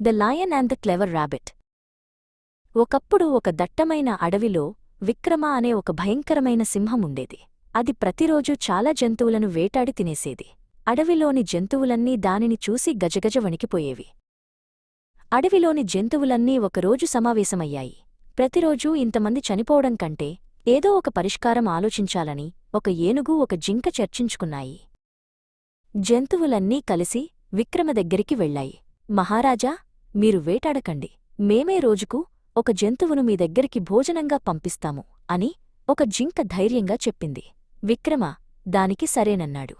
The lion and the clever rabbit. ఒకప్పుడు ఒక దట్టమైన అడవిలో విక్రమ అనే ఒక భయంకరమైన సింహం ఉండేది. అది ప్రతిరోజూ చాలా జంతువులను వేటాడి తినేసేది. అడవిలోని జంతువులన్నీ దానిని చూసి గజగజ వణికిపోయేవి. అడవిలోని జంతువులన్నీ ఒకరోజు సమావేశమయ్యాయి. ప్రతిరోజూ ఇంతమంది చనిపోవడం కంటే ఏదో ఒక పరిష్కారం ఆలోచించాలని ఒక ఏనుగు ఒక జింక చర్చించుకున్నాయి. జంతువులన్నీ కలిసి విక్రమ దగ్గరికి వెళ్లాయి. మహారాజా, మీరు వేటాడకండి, మేమే రోజుకు ఒక జంతువును మీ దగ్గరికి భోజనంగా పంపిస్తాము అని ఒక జింక ధైర్యంగా చెప్పింది. విక్రమ దానికి సరేనన్నాడు.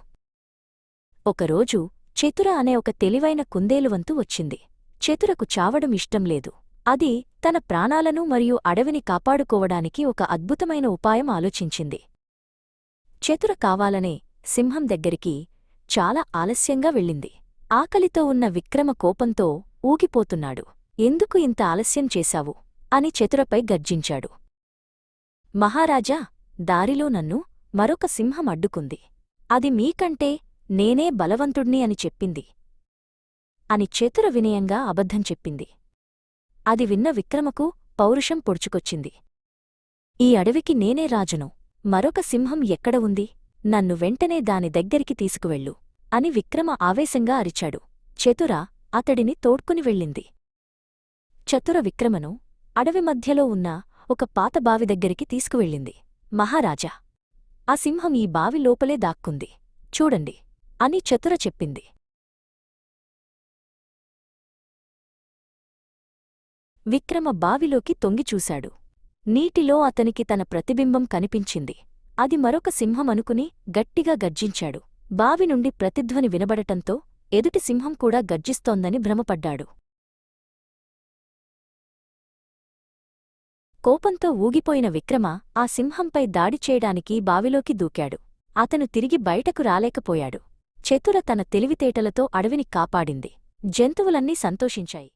ఒకరోజు చతుర అనే ఒక తెలివైన కుందేలువంతు వచ్చింది. చతురకు చావడం ఇష్టంలేదు. అది తన ప్రాణాలను మరియు అడవిని కాపాడుకోవడానికి ఒక అద్భుతమైన ఉపాయం ఆలోచించింది. చతుర కావాలనే సింహం దగ్గరికి చాలా ఆలస్యంగా వెళ్ళింది. ఆకలితో ఉన్న విక్రమ కోపంతో ఊగిపోతున్నాడు. ఎందుకు ఇంత ఆలస్యం చేశావు అని చతురపై గర్జించాడు. మహారాజా, దారిలో నన్ను మరొక సింహం అడ్డుకుంది. అది మీకంటే నేనే బలవంతుణ్ణి అని చెప్పింది అని చతుర వినయంగా అబద్ధం చెప్పింది. అది విన్న విక్రమకు పౌరుషం పొడుచుకొచ్చింది. ఈ అడవికి నేనే రాజును. మరొక సింహం ఎక్కడ ఉంది? నన్ను వెంటనే దాని దగ్గరికి తీసుకువెళ్ళు అని విక్రమ ఆవేశంగా అరిచాడు. చతుర అతడిని తోడ్కుని వెళ్ళింది. చతుర విక్రమను అడవి మధ్యలో ఉన్న ఒక పాత బావి దగ్గరికి తీసుకువెళ్ళింది. మహారాజా, ఆ సింహం ఈ బావి లోపలే దాక్కుంది, చూడండి అని చతుర చెప్పింది. విక్రమ బావిలోకి తొంగిచూశాడు. నీటిలో అతనికి తన ప్రతిబింబం కనిపించింది. అది మరొక సింహం అనుకుని గట్టిగా గర్జించాడు. బావి నుండి ప్రతిధ్వని వినబడటంతో ఎదుటి సింహం కూడా గర్జిస్తోందని భ్రమపడ్డాడు. కోపంతో ఊగిపోయిన విక్రమ ఆ సింహంపై దాడి చేయడానికి బావిలోకి దూకాడు. అతను తిరిగి బయటకు రాలేకపోయాడు. చతుర తన తెలివితేటలతో అడవిని కాపాడింది. జంతువులన్నీ సంతోషించాయి.